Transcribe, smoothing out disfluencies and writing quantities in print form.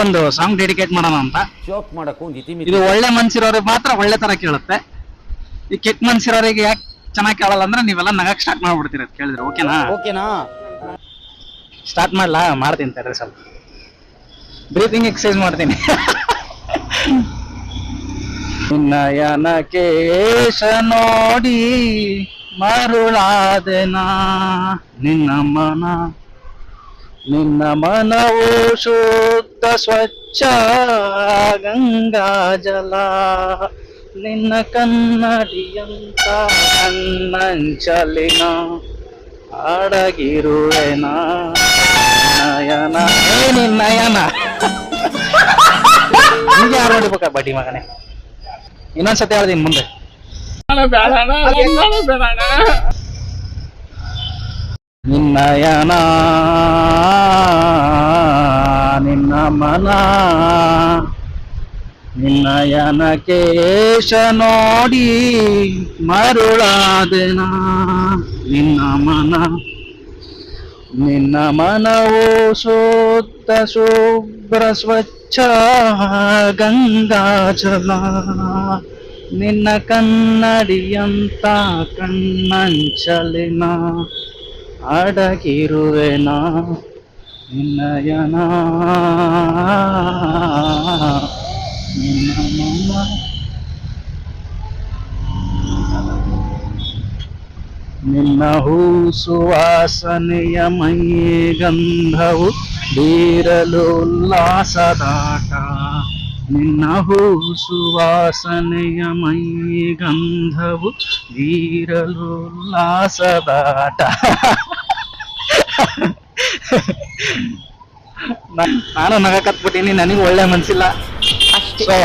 ಒಂದು song dedicate ಮಾಡೋಣ ಅಂತ. ಜೋಕ್ ಮಾಡಕ್ಕೂ ಒಂದು ಇದು ಒಳ್ಳೆ ಮನ್ಸಿರೋರಿಗೆ ಮಾತ್ರ ಒಳ್ಳೆ ತರ ಕೇಳುತ್ತೆ. ಈ ಕೆಟ್ಟ ಮನ್ಸಿರೋರಿಗೆ ಯಾಕೆ ಚೆನ್ನಾಗಿ ಕೇಳಲ್ಲ ಅಂದ್ರೆ ನೀವೆಲ್ಲ ನಗಕ್ ಸ್ಟಾರ್ಟ್ ಮಾಡ್ಬಿಡ್ತೀರ ಕೇಳಿದ್ರೆ. ಓಕೆನಾ? ಸ್ಟಾರ್ಟ್ ಮಾಡ್ಲಾ? ಮಾಡ್ತೀನಿ ತಡ್ರಿ, ಸ್ವಲ್ಪ ಬ್ರೀತಿಂಗ್ ಎಕ್ಸರ್ಸೈಸ್ ಮಾಡ್ತೀನಿ. ನಯನ ಕೇಶ ನೋಡಿ ಮರುಳಾದೆನಾ ನಿನ್ನ ಮನವು ಶುದ್ಧ ಸ್ವಚ್ಛ ಗಂಗಾ ಜಲ, ನಿನ್ನ ಕನ್ನಡಿಯಂತ ಕಣ್ಣಂಚಲಿನ ಅಡಗಿರುವೆನ ನಯನ. ನಯನ ನಿಮ್ಗೆ ಯಾರು ನೋಡಿಬೇಕ ಬಡ್ಡಿ ಮಗನೇ? ಇನ್ನೊಂದ್ಸತಿ ಹೇಳ್ದೀನಿ ಮುಂದೆ. ನಿನ್ನಯನ ನಿನ್ನ ಮನ ನಿನ್ನಯನ ಕೇಶ ನೋಡಿ ಮರುಳಾದೆನ ನಿನ್ನ ಮನವು ಶುದ್ಧ ಶುಭ್ರ ಸ್ವಚ್ಛ ಗಂಗಾ ಜಲ, ನಿನ್ನ ಕನ್ನಡಿಯಂತ ಕಣ್ಣಂಚಲಿನ ಅಡಗಿರುವೆನ ನಿನ್ನಯನ ನಿನ್ನ ಹೂ ಸುವಾಸನೆಯ ಮೈ ಗಂಧವು ಬೀರಲು ಉಲ್ಲಾಸದಾಟ, ನಿನ್ನ ಹೂ ಸುವಾಸನೆಯ ಮೈ ಗಂಧವು ಬೀರಲು ಉಲ್ಲಾಸದಾಟ. ನಾನು ನಗಕತ್ಬಿಟ್ಟಿನಿ, ನನಗೆ ಒಳ್ಳೆ ಮನ್ಸಿಲ್ಲ. ಸೊ